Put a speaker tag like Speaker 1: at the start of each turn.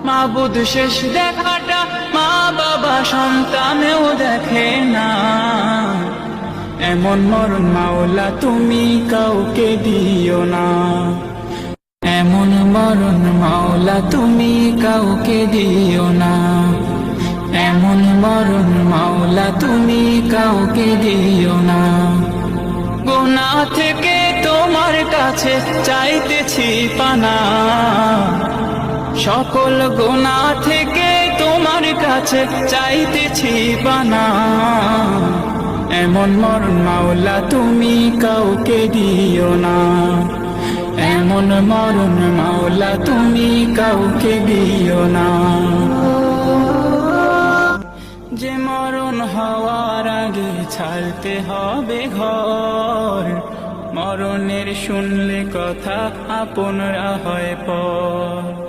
Speaker 1: মাবুদ শেষ দেখাটা মা বাবা সন্তানেও দেখে না। এমন মরণ মাওলা তুমি কাউকে দিও না। এমন মরণ মাওলা তুমি কাউকে দিও না। এমন মরণ মাওলা তুমি কাউকে দিও না। গুনাহ থেকে তোমার কাছে চাইতেছি পানা, সকল গুনাহ থেকে তোমার কাছে চাইতেছি পানা। এমন মরণ মাওলা তুমি কাউকে দিও না। এমন মরণ মাওলা তুমি কাউকে দিও না। যে মরণ হওয়ার আগে ছাড়তে হবে ঘর, মরণের শুনলে কথা আপনরা হয় পর।